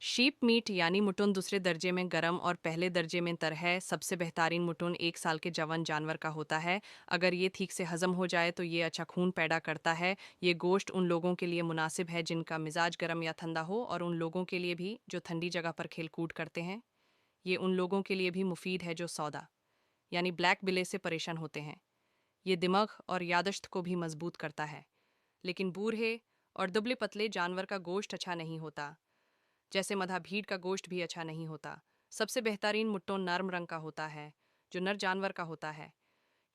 Sheep meet यानी मुटुन दूसरे दर्जे में गरम और पहले दर्जे में तर है। सबसे बेहतरीन मुटुन 1 साल के जवान जानवर का होता है। अगर ये ठीक से हजम हो जाए तो ये अच्छा खून पैदा करता है। ये गोश्त उन लोगों के लिए मुनासिब है जिनका मिजाज गर्म या ठंडा हो, और उन लोगों के लिए भी जो ठंडी जगह पर खेल कूद करते हैं। ये उन लोगों के लिए भी मुफीद है जो सौदा यानी ब्लैक बिले से परेशान होते हैं। ये दिमाग और यादश्त को भी मजबूत करता है। लेकिन बूढ़े और दुबले पतले जानवर का गोश्त अच्छा नहीं होता, जैसे मधा भीड़ का गोश्त भी अच्छा नहीं होता। सबसे बेहतरीन मुट्टो नर्म रंग का होता है, जो नर जानवर का होता है,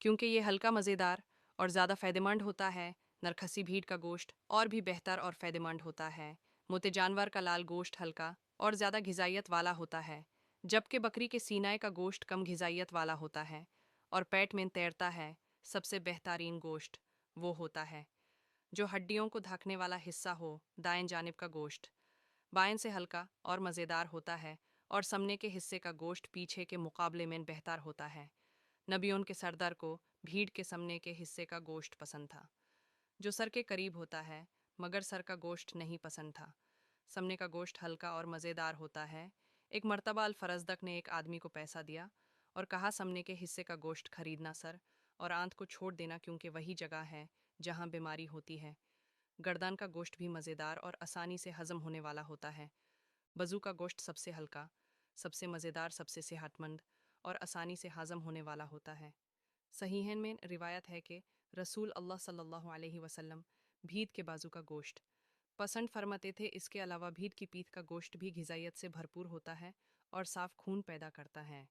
क्योंकि ये हल्का मज़ेदार और ज़्यादा फ़ायदेमंद होता है। नरखसी भीड़ का गोश्त और भी बेहतर और फ़ायदेमंद होता है। मोटे जानवर का लाल गोश्त हल्का और ज़्यादा घिज़ाइत वाला होता है, जबकि बकरी के सीनाए का गोश्त कम घिज़ाइत वाला होता है और पेट में तैरता है। सबसे बेहतरीन गोश्त वो होता है जो हड्डियों को ढकने वाला हिस्सा हो। दाएं जानिब का गोश्त बाएं से हल्का और मज़ेदार होता है, और सामने के हिस्से का गोश्त पीछे के मुकाबले में बेहतर होता है। नबियों के सरदार को भीड़ के सामने के हिस्से का गोश्त पसंद था, जो सर के करीब होता है, मगर सर का गोश्त नहीं पसंद था। सामने का गोश्त हल्का और मज़ेदार होता है। एक मर्तबा अल फरजदक ने एक आदमी को पैसा दिया और कहा, सामने के हिस्से का गोश्त खरीदना सर, और आंत को छोड़ देना, क्योंकि वही जगह है जहाँ बीमारी होती है। गर्दन का गोश्त भी मज़ेदार और आसानी से हज़म होने वाला होता है। बज़ू का गोश्त सबसे हल्का, सबसे मज़ेदार, सबसे सेहतमंद और आसानी से हज़म होने वाला होता है। सहीहैन में रिवायत है कि रसूल अल्लाह सल्लल्लाहु अलैहि वसल्लम भीड़ के बाजू का गोश्त पसंद फरमाते थे। इसके अलावा भीड़ की पीठ का गोश्त भी ग़िज़ाइयत से भरपूर होता है और साफ़ खून पैदा करता है।